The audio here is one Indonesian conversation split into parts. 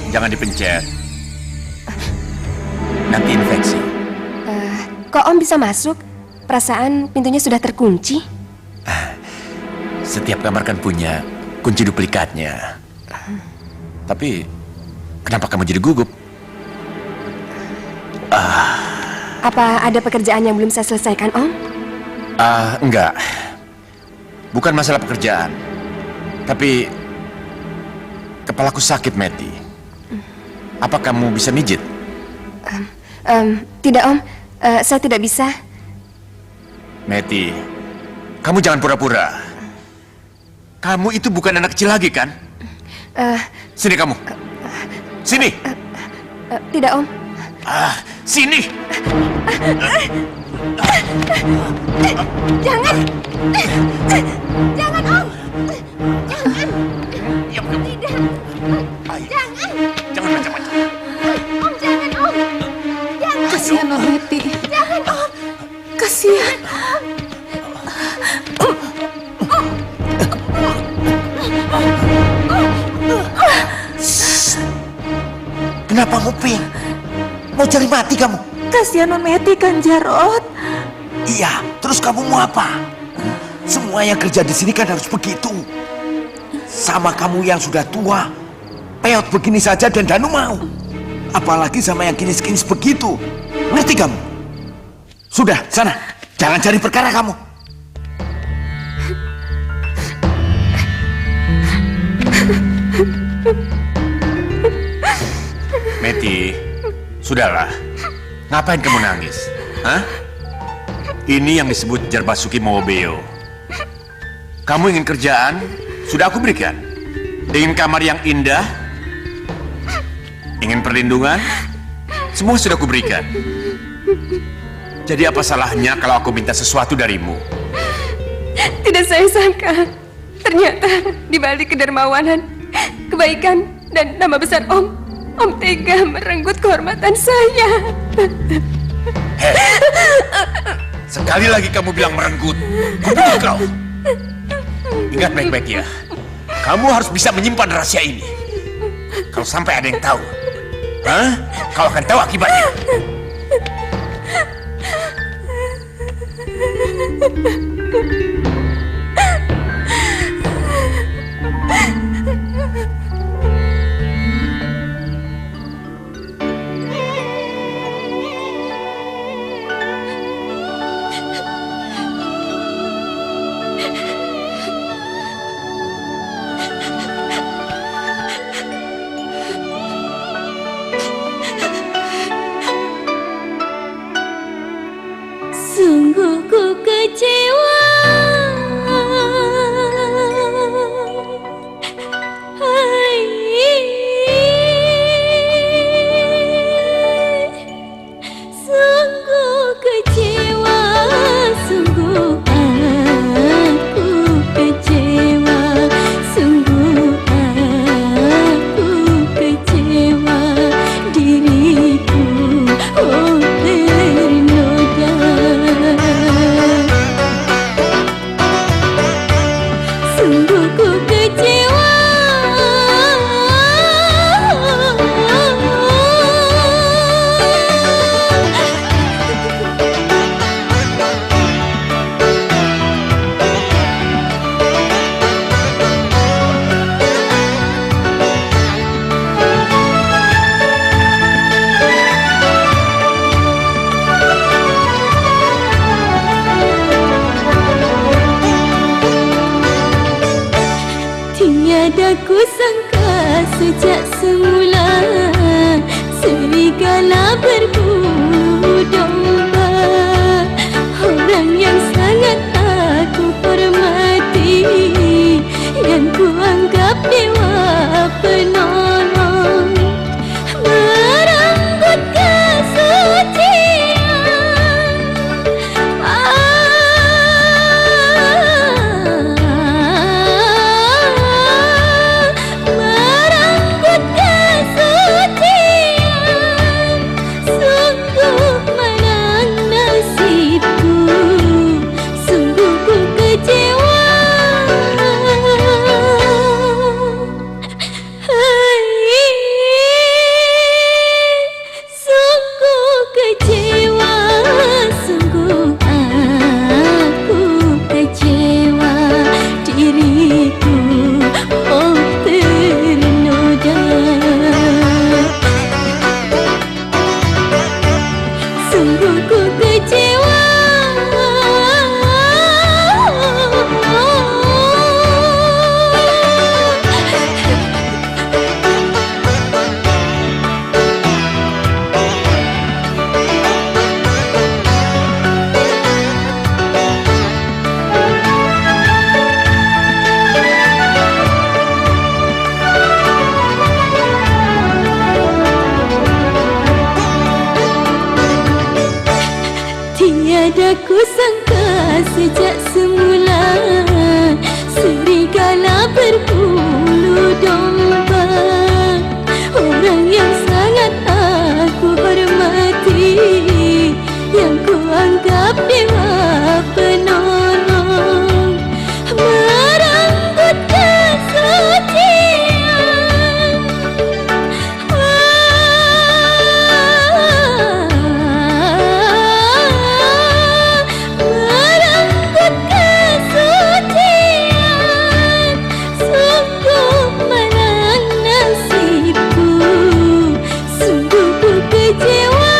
Jangan dipencet. Nanti infeksi. Kok Om bisa masuk? Perasaan pintunya sudah terkunci. Setiap kamar kan punya kunci duplikatnya. Tapi kenapa kamu jadi gugup? Apa ada pekerjaan yang belum saya selesaikan, Om? Enggak. Bukan masalah pekerjaan. Tapi kepalaku sakit, Meti. Apa kamu bisa mijit? Tidak, Om. Saya tidak bisa. Meti, kamu jangan pura-pura. Kamu itu bukan anak kecil lagi, kan? Sini kamu. Sini. Tidak, Om. Sini. Jangan. Jangan, Om. Jangan. Diam kamu. Tidak. Jangan. Jangan macam-macam. Om, jangan, Om. Jangan. Kasihan loh Meti. Jangan, Om. Kasihan. Kenapa nguping? Mau cari mati kamu? Kasihan non Meti kan Jarot. Iya, terus kamu mau apa? Semua yang kerja di sini kan harus begitu. Sama kamu yang sudah tua, peot begini saja dan Danu mau. Apalagi sama yang kinis-kinis begitu. Ngerti kamu? Sudah, sana. Jangan cari perkara kamu. Meti, sudahlah. Ngapain kamu nangis? Hah? Ini yang disebut Jarbasuki Mowobeo. Kamu ingin kerjaan? Sudah aku berikan. Ingin kamar yang indah? Ingin perlindungan? Semua sudah aku berikan. Jadi apa salahnya kalau aku minta sesuatu darimu? Tidak saya sangka. Ternyata di balik kedermawanan, kebaikan, dan nama besar Om tega merenggut kehormatan saya. Sekali lagi kamu bilang merenggut, kubunuh kau. Ingat baik-baik ya. Kamu harus bisa menyimpan rahasia ini. Kalau sampai ada yang tahu, kau akan tahu akibatnya. Sungguh ku kecewa. Hai, sungguh kecewa, sungguh aku kecewa, sungguh aku kecewa diriku. Oh, ternoda. Sungguh ku kecewa. Tiada ku sangka sejak semula serigala berbulu domba. Orang yang sangat aku hormati, yang ku anggap dewa penolong, merenggut kesucian. Merenggut kesucian. Sungguh menang nasibku, sungguh ku kecewa. Hai. Aku sangka sejak semula serigala berbulu domba, orang yang sangat aku hormati, yang ku anggap dewa penolong, merenggut kesucian. Merenggut kesucian, sungguh malang nasibku, sungguh ku kecewa.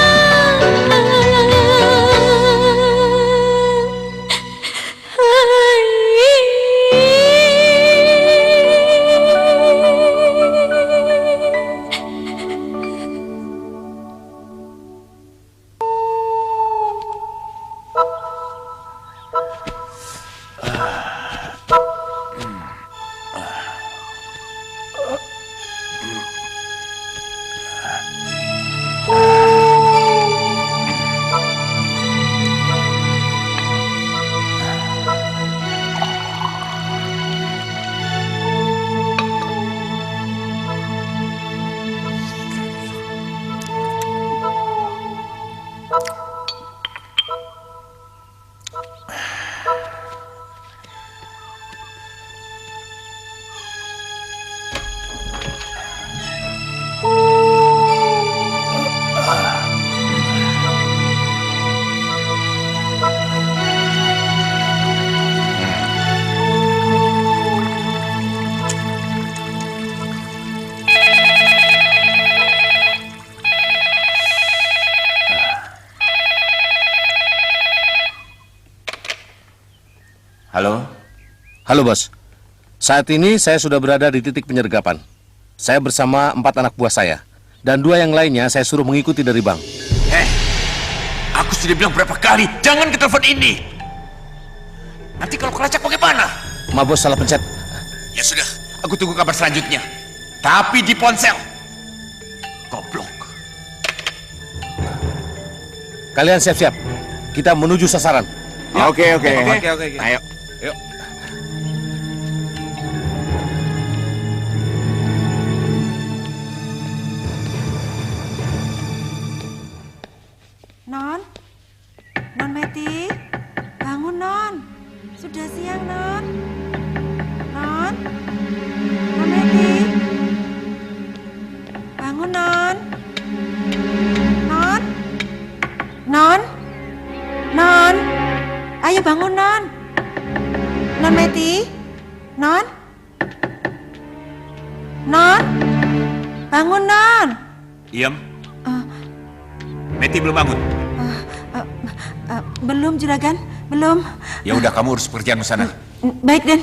Halo? Halo bos, saat ini saya sudah berada di titik penyergapan. Saya bersama 4 anak buah saya, dan 2 yang lainnya saya suruh mengikuti dari bank. Aku sudah bilang berapa kali, jangan ke telepon ini. Nanti kalau kelacak bagaimana? Ma bos salah pencet. Ya sudah, aku tunggu kabar selanjutnya. Tapi di ponsel. Goblok. Kalian siap-siap, kita menuju sasaran. Oke. Ayo. Yuk. Non Meti, bangun Non. Sudah siang Non. Non Meti, bangun Non. Non, ayo bangun Non. Non Meti, Non, bangun Non. Diam. Meti belum bangun. Belum Juragan, belum. Ya udah, kamu urus pekerjaanmu sana. Baik Den.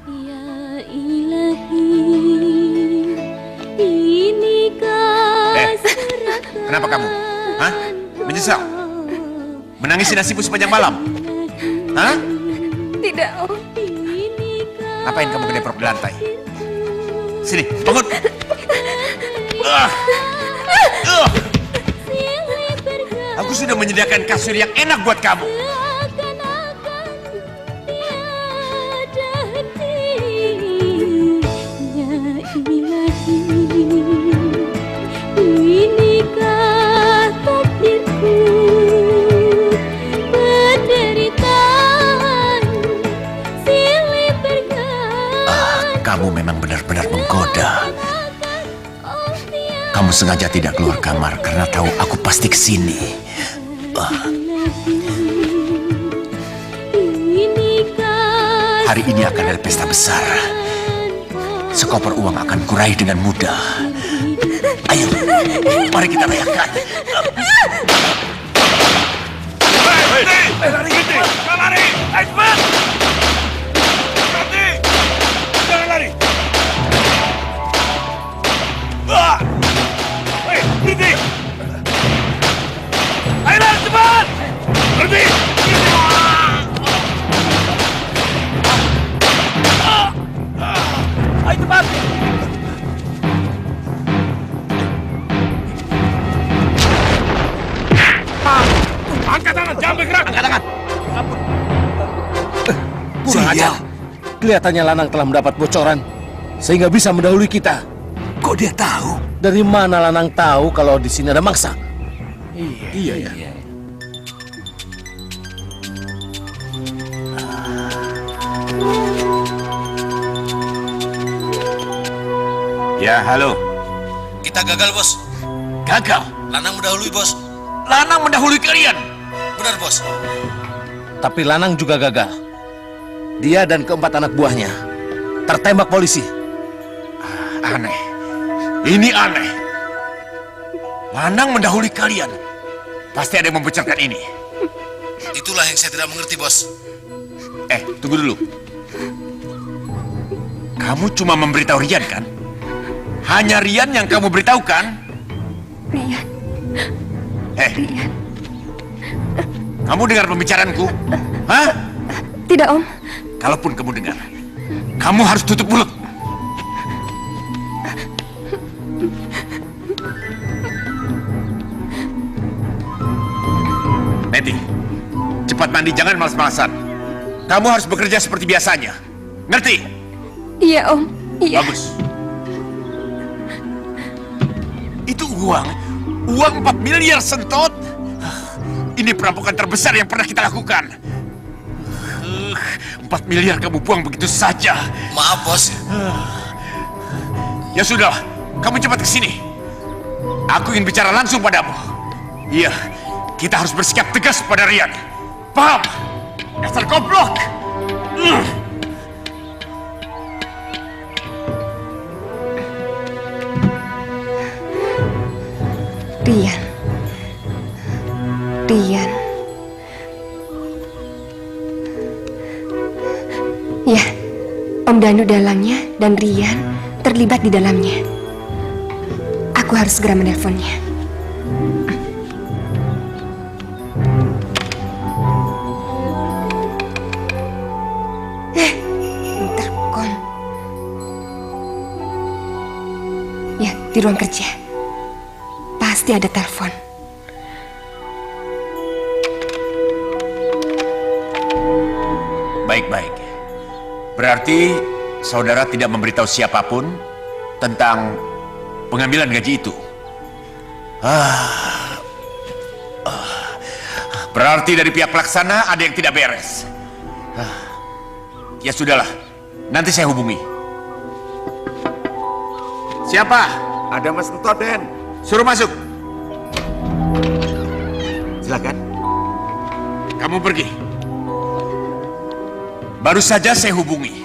Ya ilahi, inikah Kenapa kamu? Hah? Menyesal? Menangisi nasibmu sepanjang malam? Hah? Tidak, Om. Ngapain kamu kedeprok di lantai? Sini, bangun! Aku sudah menyediakan kasur yang enak buat kamu. Kamu memang benar-benar menggoda. Kamu sengaja tidak keluar kamar karena tahu aku pasti kesini. Hari ini akan ada pesta besar. Sekoper uang akan kurai dengan mudah. Ayo, mari kita rayakan. Lari, jangan lari! Cepat! Berhenti! Jangan lari! Kurang ajar. Kelihatannya Lanang telah mendapat bocoran sehingga bisa mendahului kita. Kok dia tahu? Dari mana Lanang tahu kalau di sini ada mangsa? Iya ya. Ya, halo. Kita gagal, Bos. Gagal. Lanang mendahului, Bos. Lanang mendahului kalian. Benar, Bos. Tapi Lanang juga gagal. Dia dan keempat anak buahnya tertembak polisi. Aneh. Ini aneh. Lanang mendahului kalian. Pasti ada yang membocorkan ini. Itulah yang saya tidak mengerti, Bos. Tunggu dulu. Kamu cuma memberitahu Rian, kan? Hanya Rian yang kamu beritahu, kan? Rian, Kamu dengar pembicaraanku? Hah? tidak Om. Kalaupun kamu dengar, kamu harus tutup mulut. Meti, cepat mandi, jangan malas-malasan. Kamu harus bekerja seperti biasanya. Ngerti? Iya Om, iya. Bagus. Itu uang 4 miliar sentot. Ini perampokan terbesar yang pernah kita lakukan. 4 miliar kamu buang begitu saja. Maaf, Bos. Ya sudah, kamu cepat ke sini. Aku ingin bicara langsung padamu. Iya, kita harus bersikap tegas pada Rian. Paham? Dasar goblok. Rian. Ya, Om Danu dalangnya dan Rian terlibat di dalamnya. Aku harus segera menelponnya. Intercom. Ya, di ruang kerja. Pasti ada telepon. Baik-baik. Berarti saudara tidak memberitahu siapapun tentang pengambilan gaji itu. Berarti dari pihak pelaksana ada yang tidak beres. Ya sudahlah, nanti saya hubungi. Siapa? Ada Mas Entot, Den. Suruh masuk. Silakan. Kamu pergi. Baru saja saya hubungi.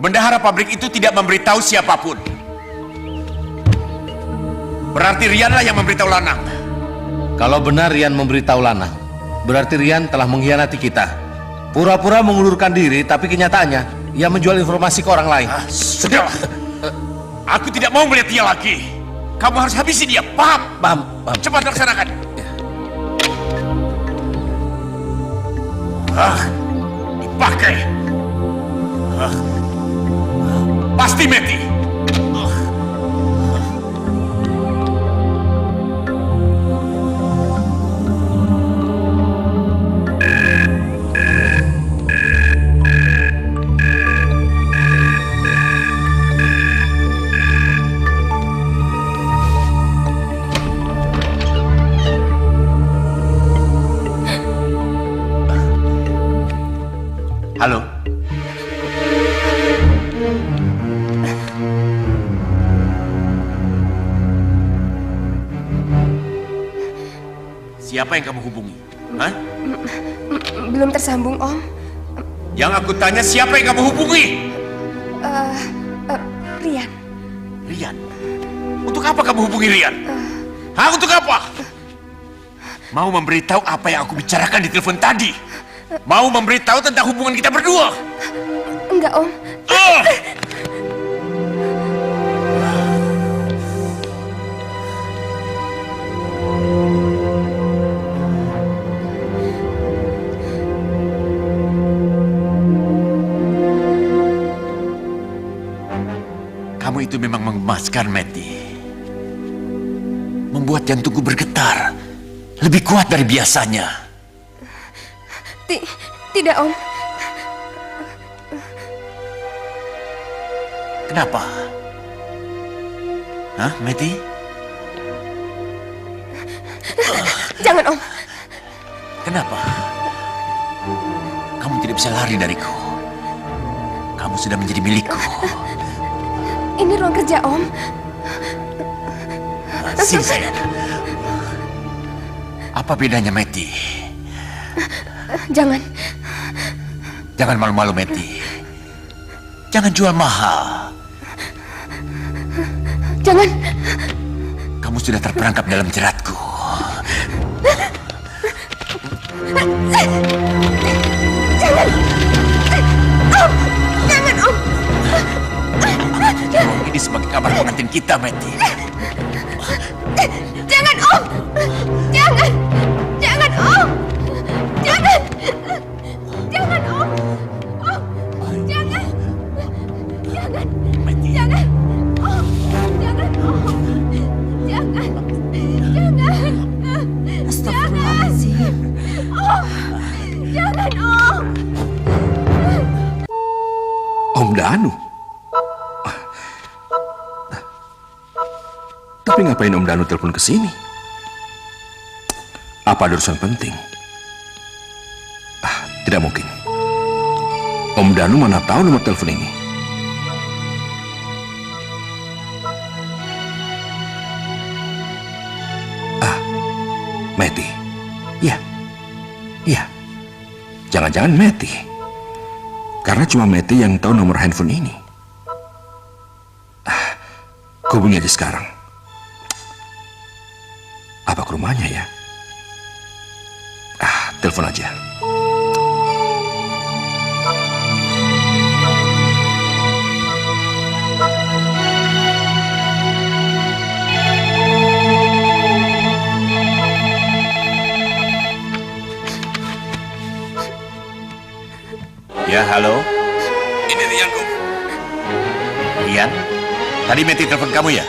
Bendahara pabrik itu tidak memberitahu siapapun. Berarti Rianlah yang memberitahu Lanang. Kalau benar Rian memberitahu Lanang, berarti Rian telah mengkhianati kita. Pura-pura mengundurkan diri, tapi kenyataannya ia menjual informasi ke orang lain. Sudahlah. Aku tidak mau melihat dia lagi. Kamu harus habisi dia, paham? Paham. Cepat laksanakan. Dipakai. Pasti mati. Halo. Siapa yang kamu hubungi? Hah? Belum tersambung, Om. Yang aku tanya siapa yang kamu hubungi? Rian. Rian? Untuk apa kamu hubungi Rian? Hah, untuk apa? Mau memberitahu apa yang aku bicarakan di telepon tadi? Mau memberitahu tentang hubungan kita berdua? Enggak, Om. Kamu itu memang mengemaskan, Meti. Membuat jantungku bergetar. Lebih kuat dari biasanya. Tidak, Om. Kenapa? Hah, Meti? Jangan, Om. Kenapa? Kamu tidak bisa lari dariku. Kamu sudah menjadi milikku. Ini ruang kerja, Om. Sini, sayang. Apa bedanya, Meti? Jangan. Jangan malu-malu, Meti. Jangan jual mahal. Jangan. Kamu sudah terperangkap dalam jeratku. Jangan. Om. Jangan, Om. Ini sebagai kabar pengantin kita, Meti. Jangan, Om. Jangan. Jangan, Om. Jangan. Jangan, Om. Om. Jangan. Jangan. Meti. Jangan. Om. Jangan, Om. Jangan. Jangan. Astagfirullahaladzim. Om. Jangan, Om. Om Danu? Tapi ngapain Om Danu telepon ke sini? Apa ada urusan penting? Tidak mungkin. Om Danu mana tahu nomor telepon ini? Meti. Ya. Ya. Jangan-jangan Meti. Karena cuma Meti yang tahu nomor handphone ini. Hubungi aja sekarang. Apa ke rumahnya ya? Telepon aja. Ya, halo. Ini Rian, Om. Rian? Tadi Meti telepon kamu ya?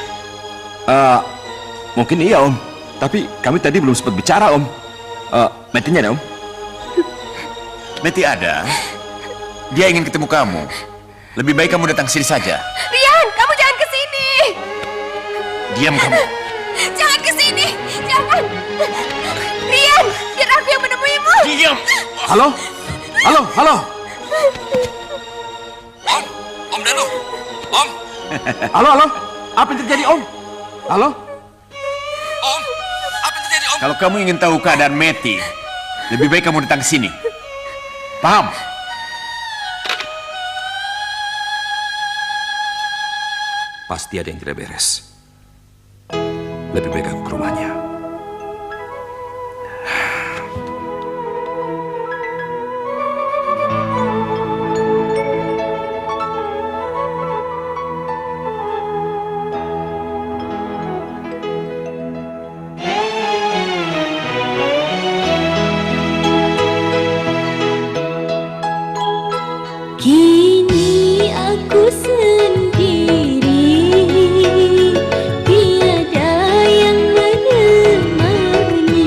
Mungkin iya, Om. Tapi kami tadi belum sempat bicara, Om. Metinya ada, Om? Meti ada. Dia ingin ketemu kamu. Lebih baik kamu datang sini saja. Rian, kamu jangan ke sini. Diam kamu. Jangan ke sini. Jangan. Rian, biar aku yang menemuimu. Diam. Halo? Halo? Halo? Om Danu? Om? Halo, halo? Apa yang terjadi, Om? Halo? Om? Apa yang terjadi, Om? Kalau kamu ingin tahu keadaan Meti, lebih baik kamu datang ke sini. Paham? Pasti ada yang tidak beres. Lebih baik aku ke rumahnya. Kini aku sendiri, tiada yang menemani.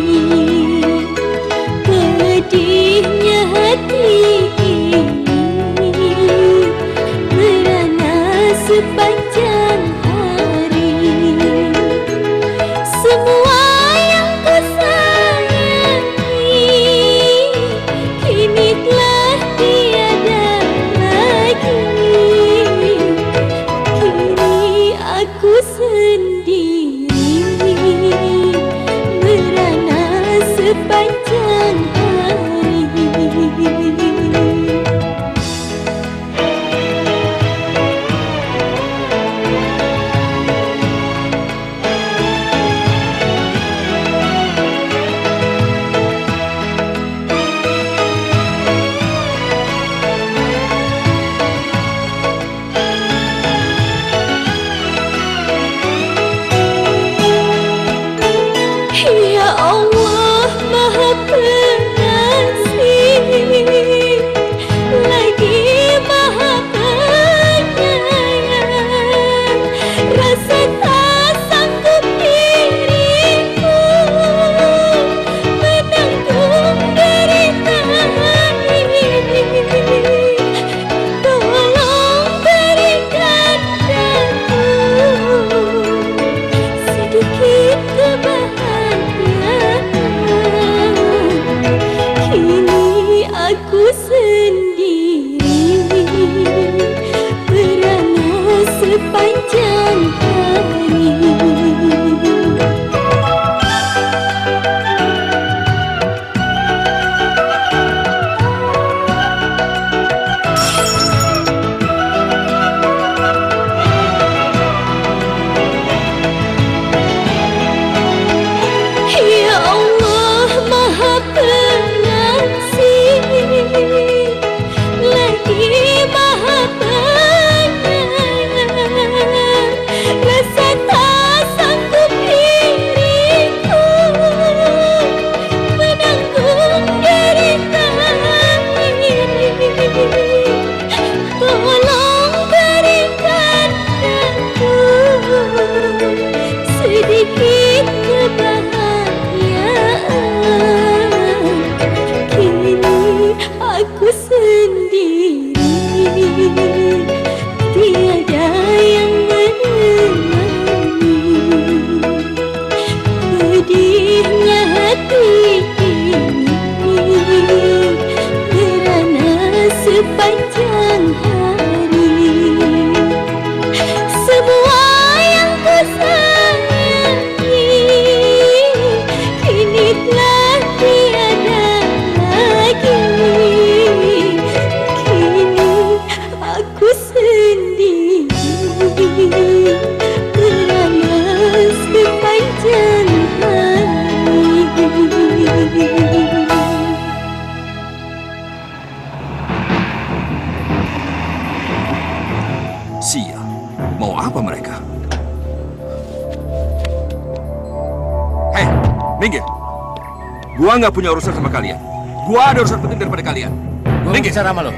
Pedihnya hati ini merana sepanjang hari. Semua yang ku sayangi kini telah tiada lagi. Kini aku sendiri merana sepanjang hari. tiada yang menemani. Pedihnya hati ini merana sepanjang hari. Semua yang ku sayangi kini telah tiada lagi. Kini aku sendiri merana sepanjang hari. Sial, mau apa mereka? Hei, minggir. Gua nggak punya urusan sama kalian. Gua ada urusan penting daripada kalian. Gua Minggir. bicara sama lo.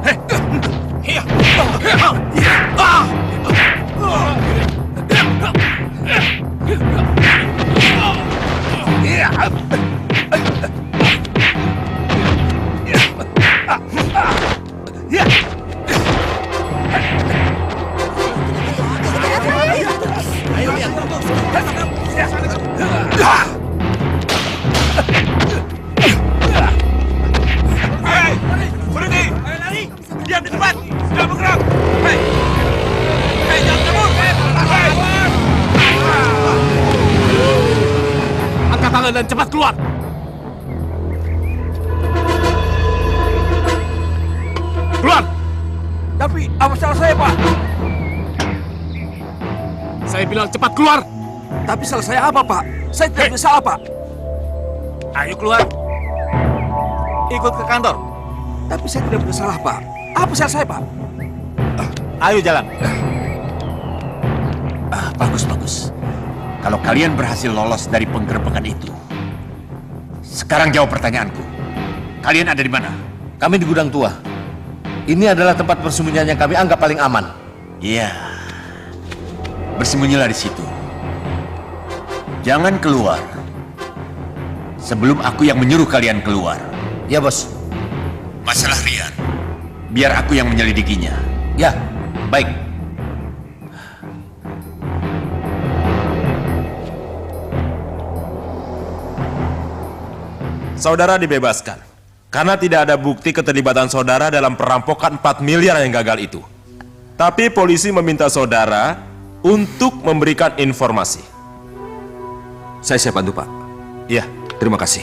Hei. Hei, berhenti! Lari! Diam di tempat! Jangan bergerak! Hei! Hei, jangan kabur! Hei! Angkat tangan dan cepat keluar. Keluar! Tapi apa salah saya, Pak? Saya bilang cepat keluar. Tapi salah saya apa, Pak? Saya tidak bersalah, Pak. Ayo keluar! Ikut ke kantor! Tapi saya tidak bersalah, Pak. Apa salah saya, Pak? Ayo jalan. Bagus. Kalau kalian berhasil lolos dari penggerbekan itu, sekarang jawab pertanyaanku. Kalian ada di mana? Kami di gudang tua. Ini adalah tempat persembunyian yang kami anggap paling aman. Iya. Bersembunyilah di situ. Jangan keluar sebelum aku yang menyuruh kalian keluar. Ya, Bos. Masalah Rian, biar aku yang menyelidikinya. Ya, baik. Saudara dibebaskan karena tidak ada bukti keterlibatan saudara dalam perampokan 4 miliar yang gagal itu. Tapi polisi meminta saudara untuk memberikan informasi. Saya siap bantu, Pak. Iya. Terima kasih.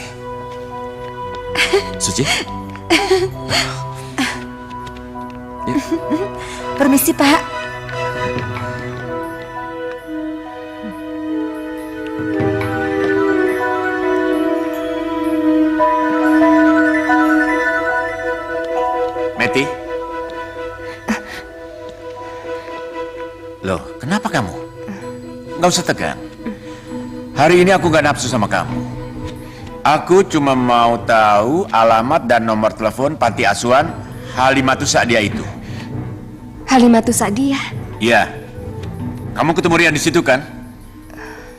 Suci? Ya. Permisi, Pak. Meti? Loh, kenapa kamu? Nggak usah tegang. Hari ini aku nggak nafsu sama kamu. Aku cuma mau tahu alamat dan nomor telepon panti asuhan Halimatus Sa'diyah itu. Halimatus Sa'diyah? Iya. Kamu ketemu Rian di situ kan?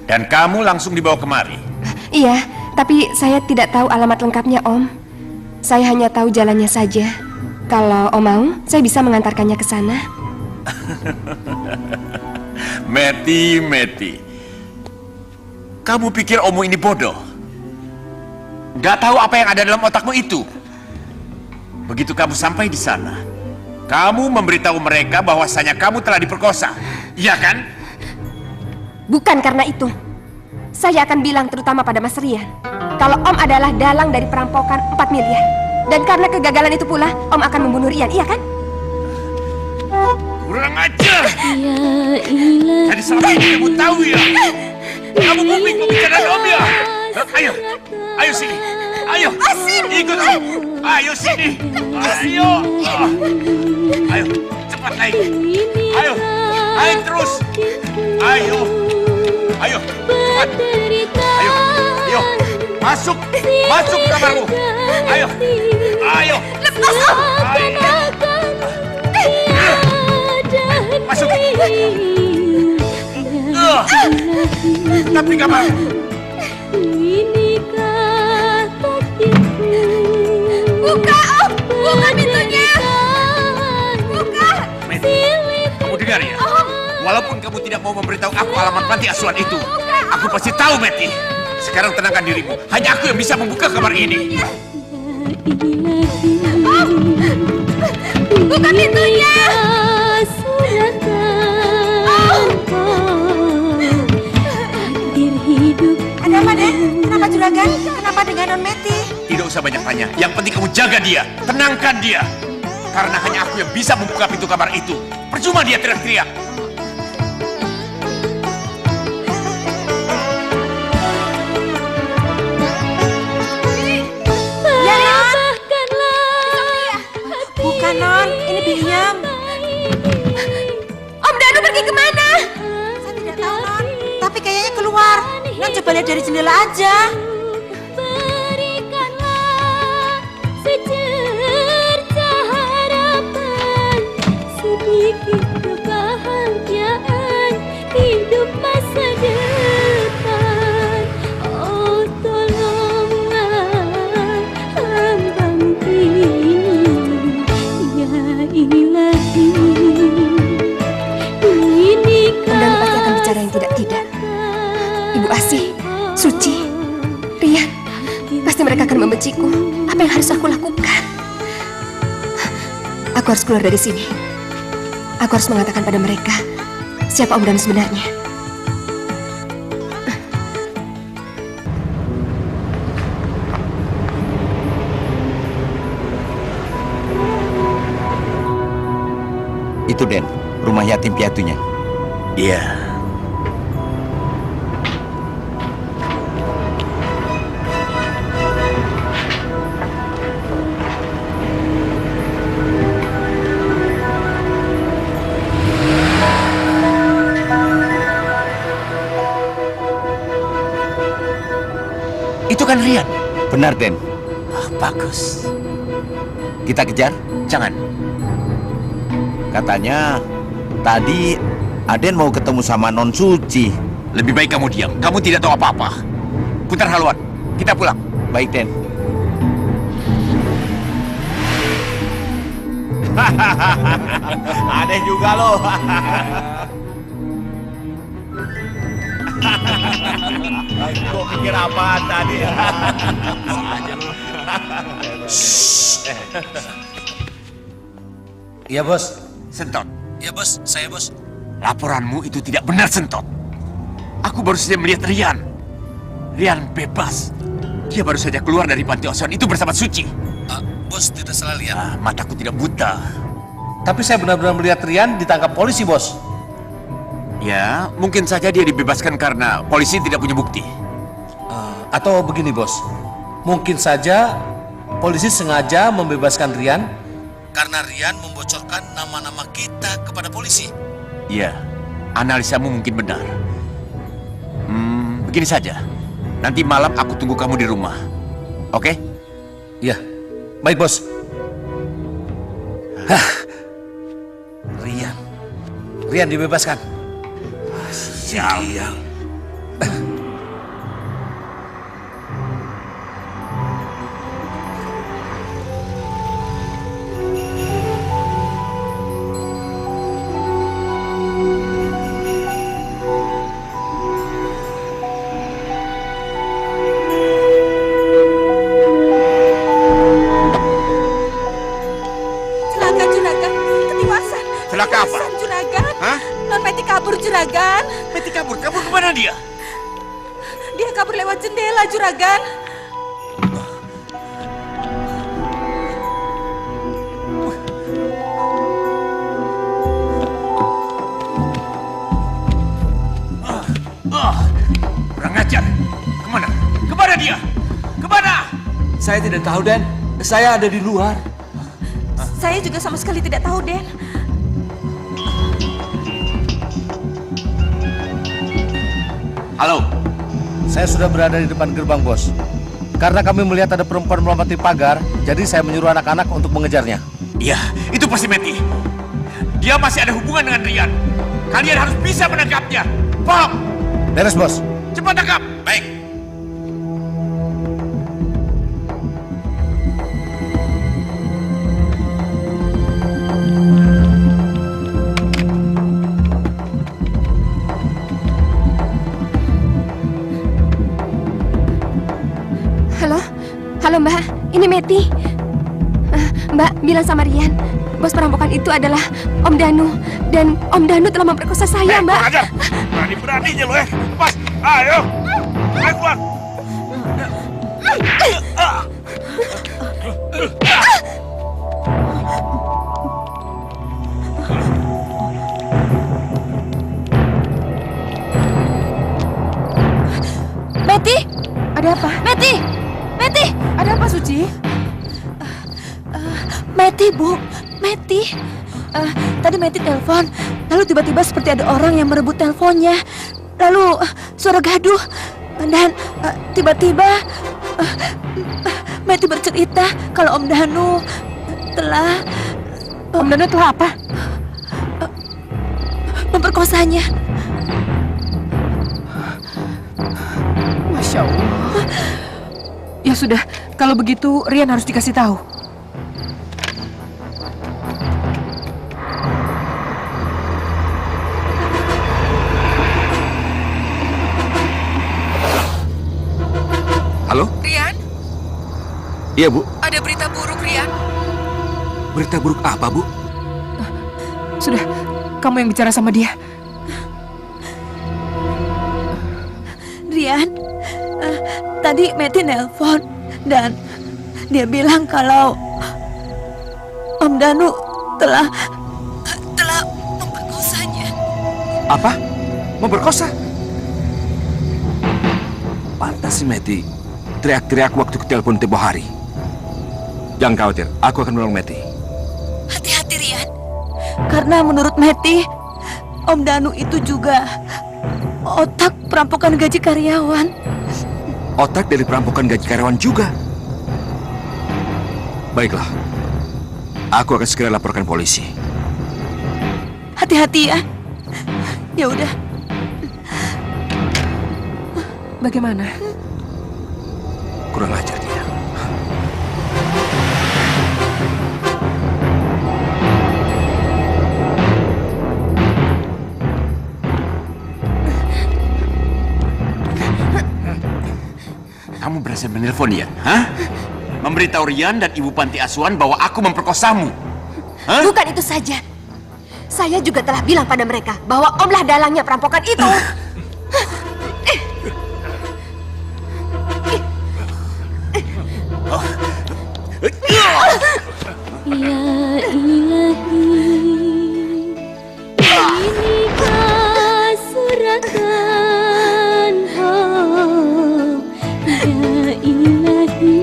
Dan kamu langsung dibawa kemari. Iya, tapi saya tidak tahu alamat lengkapnya, Om. Saya hanya tahu jalannya saja. Kalau Om mau, saya bisa mengantarkannya ke sana. Meti. Kamu pikir Ommu ini bodoh? Gak tahu apa yang ada dalam otakmu itu. Begitu kamu sampai di sana, kamu memberitahu mereka bahwasanya kamu telah diperkosa. Iya kan? Bukan karena itu. Saya akan bilang terutama pada Mas Rian, kalau Om adalah dalang dari perampokan 4 miliar. Dan karena kegagalan itu pula, Om akan membunuh Rian, iya kan? Kurang ajar! Ya ilahi. Jadi selama ini kamu tahu ya? Kamu kuping pembicaraan Om ya? Ayo sini. Ayo. Ikut Om. Ayo sini. Ayo, cepat naik. Ayo, naik terus. Ayo, cepat. Ayo, masuk ke kamarmu. Ayo. Lepas, Om. Masuk. Tapi kamar. Inikah takdirku. Buka, Om. Buka pintunya. mau memberitahu aku alamat panti asuhan itu. Aku pasti tahu, Betty. Sekarang tenangkan dirimu. Hanya aku yang bisa membuka kamar ini. Buka pintunya! Ada apa, Den? Kenapa juragan? Kenapa dengan Non Meti? Tidak usah banyak tanya. Yang penting kamu jaga dia. Tenangkan dia. Karena hanya aku yang bisa membuka pintu kamar itu. Percuma dia teriak-teriak. Bukan, Non. Ini Binyam. Om Danu pergi kemana? Saya tidak tahu, Non. Tapi kayaknya keluar. Non coba lihat dari jendela aja. Berikanlah secerca harapan, sedikit kebahagiaan hidup masa depan. Oh tolonglah hambamu ini, ya ilahi. Om Danu pasti akan bicara yang tidak-tidak. Ibu Asih, Suci, Rian, pasti mereka akan membenciku. Apa yang harus aku lakukan? Aku harus keluar dari sini. Aku harus mengatakan pada mereka siapa Om Danu sebenarnya. Itu, Den, rumah yatim piatunya. Iya. Itu kan Rian. Benar, Den. Bagus. Kita kejar. Jangan. Katanya tadi Aden mau ketemu sama Non Suci. Lebih baik kamu diam. Kamu tidak tahu apa-apa. Putar haluan. Kita pulang. Baik, Den. Aden juga loh. Kok pikir apa tadi? Iya, Bos. Sentot. Iya, Bos. Saya, Bos. Laporanmu itu tidak benar, Sentot. Aku baru saja melihat Rian. Rian bebas. Dia baru saja keluar dari panti asuhan itu bersama Suci. Bos tidak salah lihat. Mataku tidak buta. Tapi saya benar-benar melihat Rian ditangkap polisi, Bos. Ya, mungkin saja dia dibebaskan karena polisi tidak punya bukti. Atau begini, Bos. Mungkin saja polisi sengaja membebaskan Rian karena Rian membocorkan nama-nama kita kepada polisi. Iya, analisamu mungkin benar. Begini saja. Nanti malam aku tunggu kamu di rumah. Oke? Iya. Baik, Bos. Rian dibebaskan. Sial. Celaka apa? Juragan. Hah? Non Meti kabur, Juragan. Meti kabur? Kabur kemana dia? Dia kabur lewat jendela, Juragan. Kurang ajar. Kemana? Kemana dia? Kemana? Saya tidak tahu, Den. Saya ada di luar. Saya juga sama sekali tidak tahu, Den. Halo. Saya sudah berada di depan gerbang, Bos. Karena kami melihat ada perempuan melompati pagar, jadi saya menyuruh anak-anak untuk mengejarnya. Iya, itu pasti Meti. Dia masih ada hubungan dengan Rian. Kalian harus bisa menangkapnya. Paham? Beres, Bos. Cepat tangkap. Baik. Halo Mbak, ini Meti. Mbak, bilang sama Rian, bos perampokan itu adalah Om Danu. Dan Om Danu telah memperkosa saya, Mbak. Ajar. Berani-beraninya lo ya. Lepas. Ayo. Ayo keluar. Meti, ada apa? Meti, Meti, ada apa Suci? Meti, Bu, Meti. Tadi Meti telepon, lalu tiba-tiba seperti ada orang yang merebut teleponnya. Lalu suara gaduh, dan tiba-tiba Meti bercerita kalau Om Danu telah... Om Danu telah apa? Memperkosanya. Masya Allah. Ya sudah, kalau begitu Rian harus dikasih tahu. Halo? Rian, Iya, Bu. ada berita buruk, Rian. Berita buruk apa, Bu? Sudah, kamu yang bicara sama dia. Rian, tadi Meti nelpon dan dia bilang kalau Om Danu telah memperkosanya. Apa? Memperkosa? Pantas si Meti teriak-teriak waktu ke telepon tempo hari. Jangan khawatir, aku akan menolong Meti. Hati-hati Rian, karena menurut Meti, Om Danu itu juga otak perampokan gaji karyawan. Otak dari perampokan gaji karyawan juga. Baiklah, aku akan segera laporkan polisi. Hati-hati ya. Ya udah. Bagaimana? Kurang ajar dia. Kamu berhasil menelpon Rian, hah? Memberitahu Rian dan ibu panti asuhan bahwa aku memperkosamu. Hah? Bukan itu saja. Saya juga telah bilang pada mereka bahwa Omlah dalangnya perampokan itu. Ya ilahi, inikah suratan, oh ya ilahi,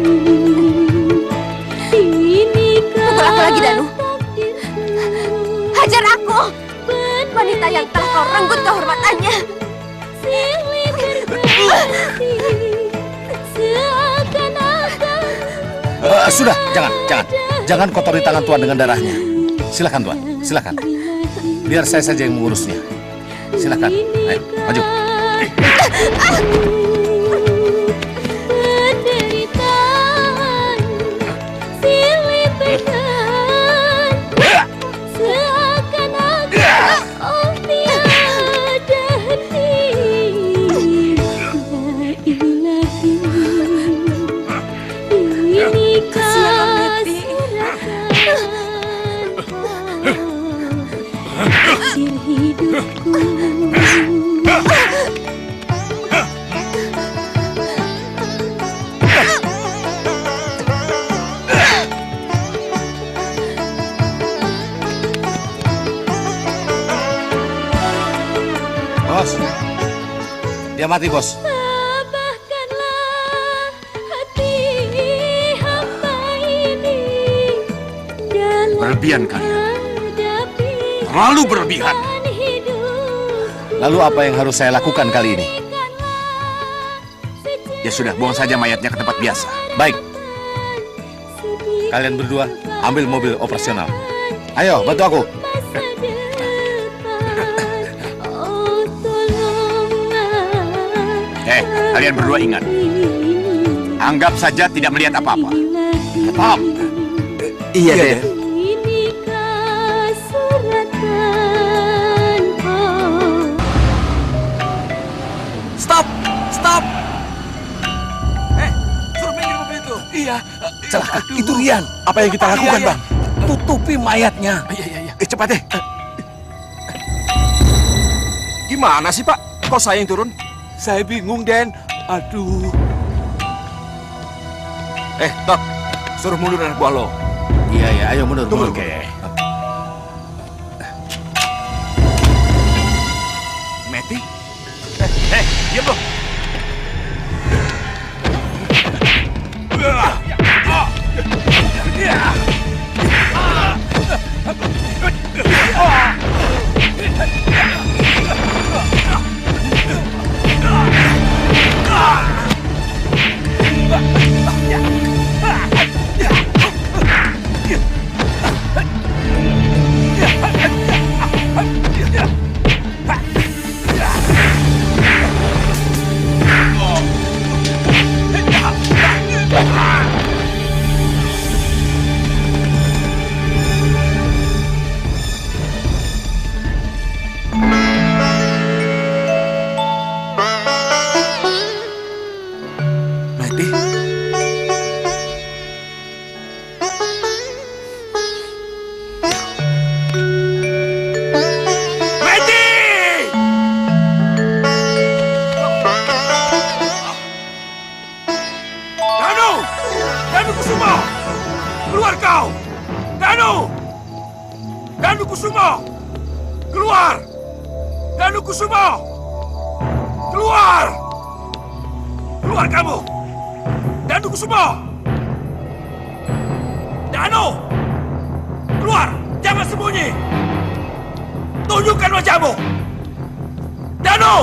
inikah. Pukul aku lagi, Danu. takdirku. Hajar aku. Wanita yang telah kau renggut kehormatannya. Silih berganti, seakan-akan. Sudah, jangan kotori tangan Tuan dengan darahnya. Silakan Tuan, silakan. Biar saya saja yang mengurusnya. Silakan, ayo, maju. Penderitaan silih berganti, seakan-akan oh tiada henti. Ya ilahi, inikah takdir hidupku. Bos, dia mati bos. Tabahkanlah hati hamba ini dalam Berlebihan kalian. menghadapi Terlalu berlebihan. hidup. Lalu apa yang harus saya lakukan kali ini? Ya sudah, buang saja mayatnya ke tempat biasa. Baik, kalian berdua ambil mobil operasional. Ayo, bantu aku. Masa depan, oh tolonglah Kalian berdua ingat, ini. anggap saja tidak melihat apa-apa. Ilahi, Paham? Iya, Den. inikah suratan, oh. Stop! Stop! Suruh minggir mobil itu. Iya, celaka. Itu Rian. Apa yang kita lakukan, Bang? Tutupi mayatnya. Cepat deh. Gimana sih, Pak? Kok saya yang turun? Saya bingung, Den. Aduh. Tok. Suruh mundur anak buah lo. Iya, ayo mundur. Tunggu. Oke. Meti? Diam lo. Meti? Danu Kusuma! Keluar kau! Danu Kusuma! Keluar! Danu Kusuma! Keluar! Keluar kamu! Danu Kusuma! Danu! Keluar! Jangan sembunyi! Tunjukkan wajahmu! Danu!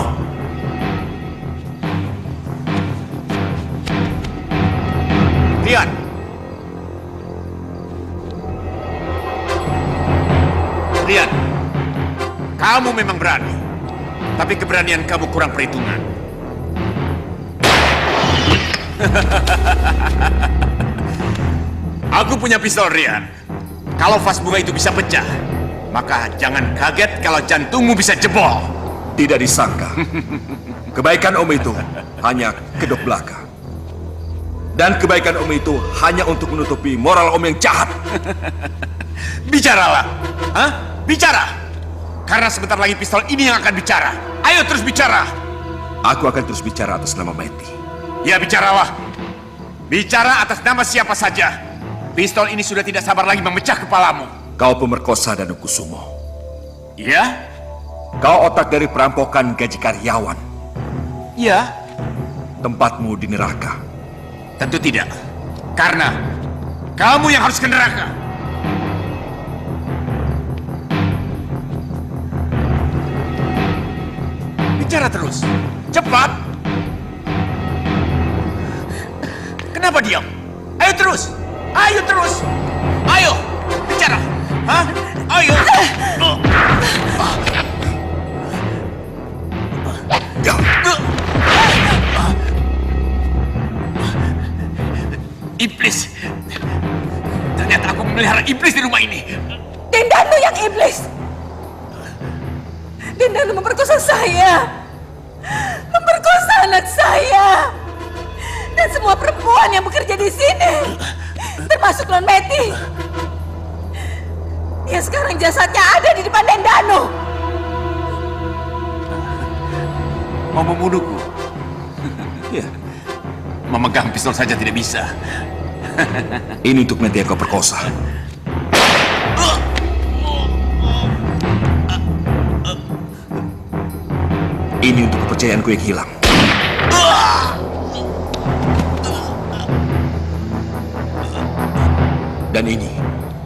Rian. Rian, kamu memang berani. Tapi keberanian kamu kurang perhitungan. Aku punya pistol, Rian. Kalau vas bunga itu bisa pecah, maka jangan kaget kalau jantungmu bisa jebol. Tidak disangka. Kebaikan Om itu hanya kedok belaka. Dan kebaikan Om itu hanya untuk menutupi moral Om yang jahat. Bicaralah. Hah? Bicara. Karena sebentar lagi pistol ini yang akan bicara. Ayo terus bicara. Aku akan terus bicara atas nama Meti. Ya bicaralah. Bicara atas nama siapa saja. Pistol ini sudah tidak sabar lagi memecah kepalamu. Kau pemerkosa Danu Kusumo. Ya? Kau otak dari perampokan gaji karyawan. Ya. Tempatmu di neraka. Tentu tidak. Karena kamu yang harus ke neraka. Bicara terus. Cepat. Kenapa diam? Ayo terus. Ayo terus. Ayo. Bicara. Hah? Ayo. Iblis. Ternyata aku memelihara iblis di rumah ini. Dan Danu yang iblis. Dan Danu memperkosa saya. Memperkosa anak saya. Dan semua perempuan yang bekerja di sini. Termasuk Non Meti. Dia sekarang jasadnya ada di depan Den Danu. Mau membunuhku? Ya. Memegang pistol saja tidak bisa. Ini untuk Meti yang kau perkosa. Ini untuk kepercayaanku yang hilang. Dan ini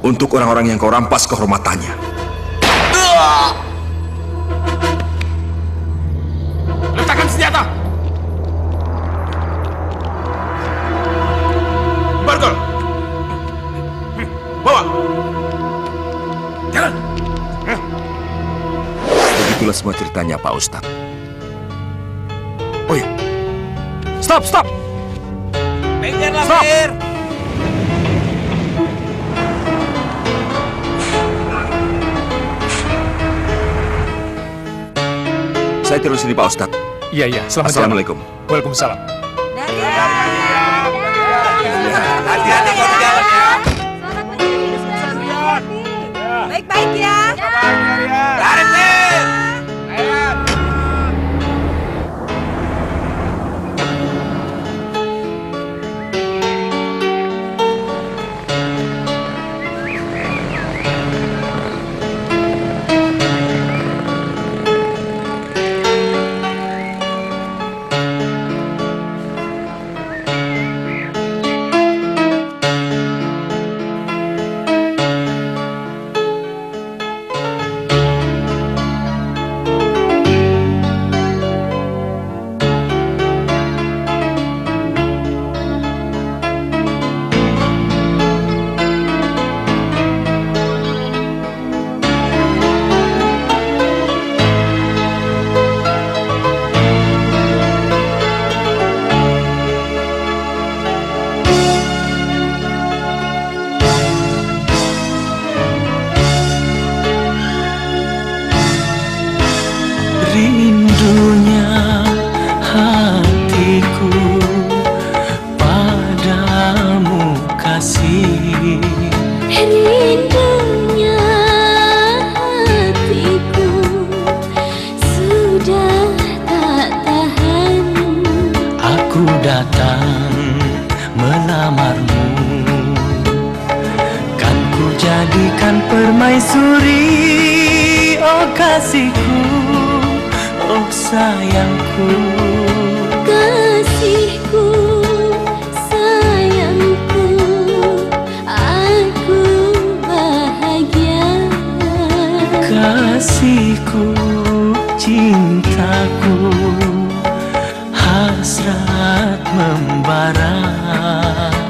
untuk orang-orang yang kau rampas kehormatannya. Letakkan senjata. Bargol. Bawa. Jalan. Begitulah semua ceritanya, Pak Ustadz. Oh iya. Stop. Pinggirlah, Stop. Mir. Saya terus ini, Pak Ustadz. Iya. Selamat Assalamualaikum. Waalaikumsalam. Dadah. Hati-hati. Baik-baik ya. Rindunya hatiku padamu kasih. Rindunya hatiku sudah tak tahan. Aku datang melamarmu, kan ku jadikan permaisuri. Oh kasihku, oh sayangku, Kasihku, sayangku, aku bahagia. kasihku, cintaku, hasrat membara.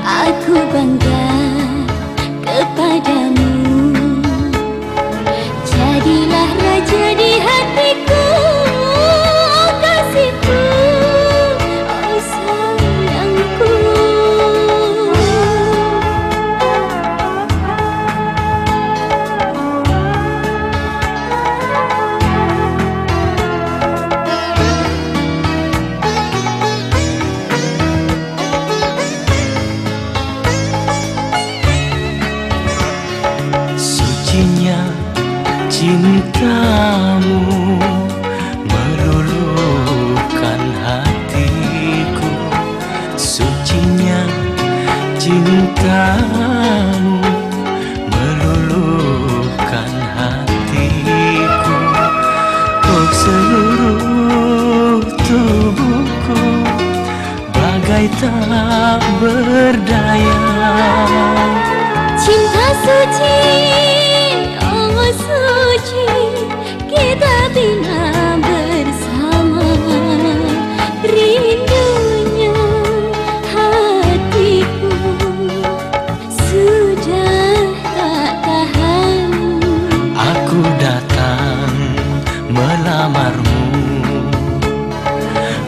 Aku bangga kepadamu. Jadilah raja di hatiku, oh kasihku, oh sayangku. Sucinya cintamu meluluhkan hatiku. Sucinya cintamu meluluhkan hatiku. Oh seluruh tubuhku bagai tak berdaya. Cinta suci, oh suci, kita bina bersama. Rindunya hatiku sudah tak tahan. Aku datang melamarmu,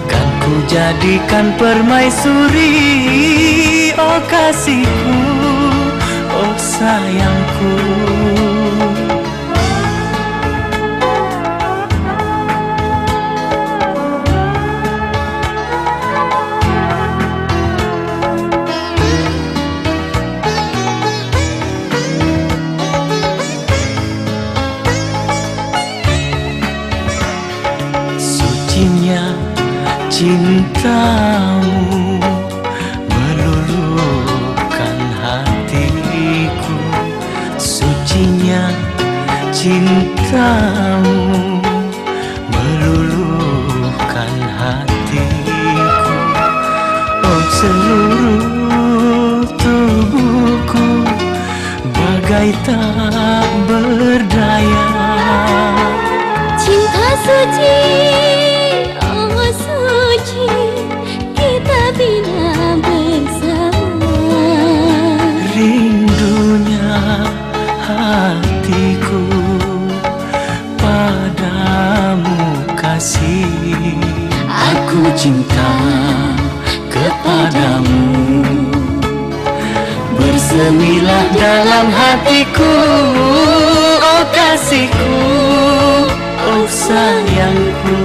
kan ku jadikan permaisuri. Oh kasihku, oh sayangku. Sucinya cintamu meluluhkan hatiku. Sucinya cintamu meluluhkan hatiku. Oh seluruh tubuhku bagai tak berdaya. Cinta suci, oh suci, kita bina bersama. Rindunya hatiku padamu kasih. Aku cinta kepadamu, bersemilah dalam hatiku. Oh kasihku, oh sayangku.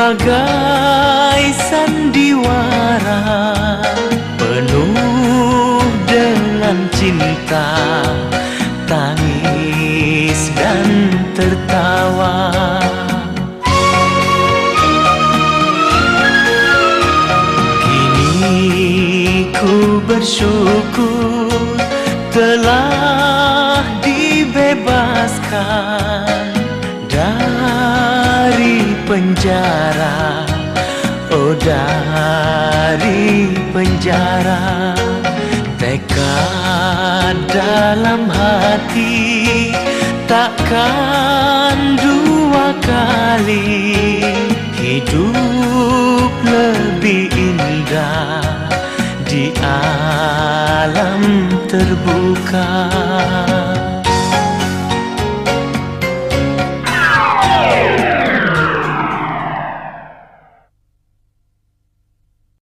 bagai sandiwara penuh dengan cinta, tangis dan tertawa. Kini ku bersyukur telah dibebaskan dari penjara, oh dari penjara. Tekad dalam hati takkan dua kali, hidup lebih indah di alam terbuka.